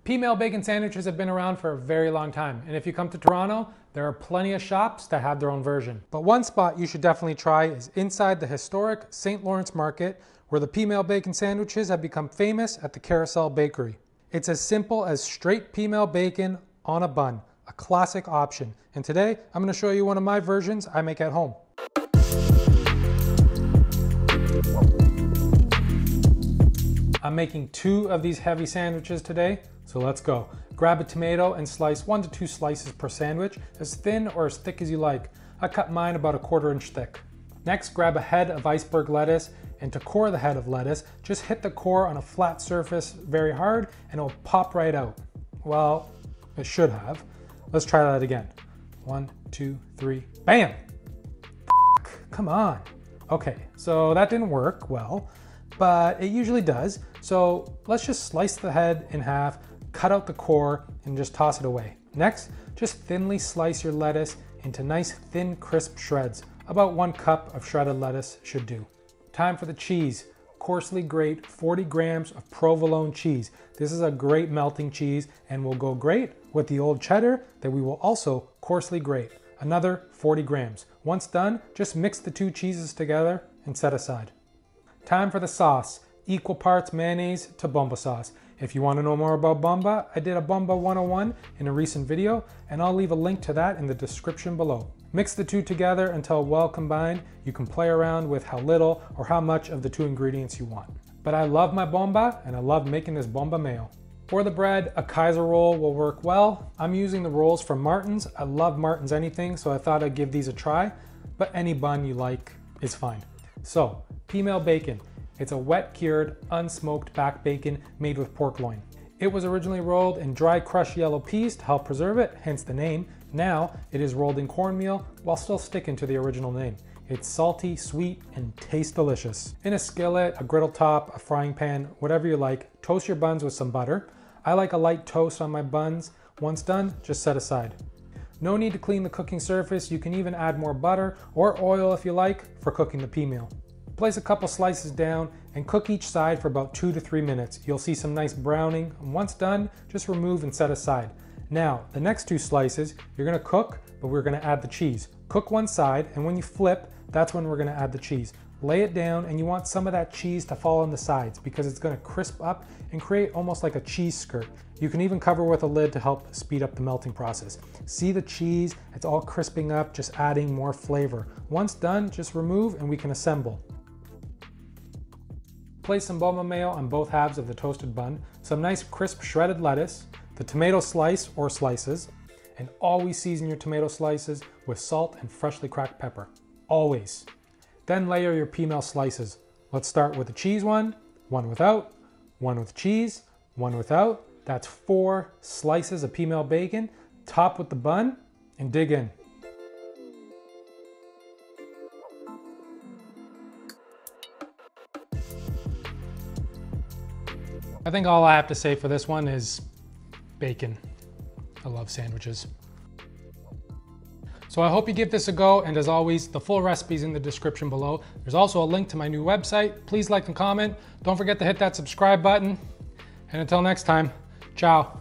Peameal bacon sandwiches have been around for a very long time, and if you come to Toronto, there are plenty of shops that have their own version. But one spot you should definitely try is inside the historic St. Lawrence Market, where the Peameal bacon sandwiches have become famous at the Carousel Bakery. It's as simple as straight peameal bacon on a bun, a classic option. And today, I'm going to show you one of my versions I make at home. I'm making 2 of these heavy sandwiches today, so let's go. Grab a tomato and slice 1 to 2 slices per sandwich, as thin or as thick as you like. I cut mine about a 1/4 inch thick. Next, grab a head of iceberg lettuce, and to core the head of lettuce, just hit the core on a flat surface very hard and it'll pop right out. Well, it should have. Let's try that again. 1, 2, 3, bam! Come on. Okay, so that didn't work well, but it usually does. So let's just slice the head in half, cut out the core, and just toss it away. Next, just thinly slice your lettuce into nice thin crisp shreds. About 1 cup of shredded lettuce should do. Time for the cheese. Coarsely grate 40 grams of provolone cheese. This is a great melting cheese and will go great with the old cheddar that we will also coarsely grate. Another 40 grams. Once done, just mix the 2 cheeses together and set aside. Time for the sauce. Equal parts mayonnaise to BOMBA sauce. If you want to know more about BOMBA, I did a BOMBA 101 in a recent video, and I'll leave a link to that in the description below. Mix the 2 together until well combined. You can play around with how little or how much of the 2 ingredients you want. But I love my BOMBA, and I love making this BOMBA mayo. For the bread, a Kaiser roll will work well. I'm using the rolls from Martin's. I love Martin's anything, so I thought I'd give these a try, but any bun you like is fine. So, Peameal bacon. It's a wet cured, unsmoked back bacon made with pork loin. It was originally rolled in dry crushed yellow peas to help preserve it, hence the name. Now it is rolled in cornmeal while still sticking to the original name. It's salty, sweet, and tastes delicious. In a skillet, a griddle top, a frying pan, whatever you like, toast your buns with some butter. I like a light toast on my buns. Once done, just set aside. No need to clean the cooking surface. You can even add more butter or oil if you like for cooking the peameal. Place a couple slices down and cook each side for about 2 to 3 minutes. You'll see some nice browning. And once done, just remove and set aside. Now, the next 2 slices, you're gonna cook, but we're gonna add the cheese. Cook one side, and when you flip, that's when we're gonna add the cheese. Lay it down, and you want some of that cheese to fall on the sides because it's gonna crisp up and create almost like a cheese skirt. You can even cover with a lid to help speed up the melting process. See the cheese, it's all crisping up, just adding more flavor. Once done, just remove and we can assemble. Place some BOMBA mayo on both halves of the toasted bun, some nice crisp shredded lettuce, the tomato slice or slices, and always season your tomato slices with salt and freshly cracked pepper. Always. Then layer your peameal slices. Let's start with the cheese one without, one with cheese, one without. That's 4 slices of peameal bacon. Top with the bun and dig in. I think all I have to say for this one is bacon. I love sandwiches. So I hope you give this a go, and as always, the full recipe is in the description below. There's also a link to my new website. Please like and comment. Don't forget to hit that subscribe button. And until next time, ciao.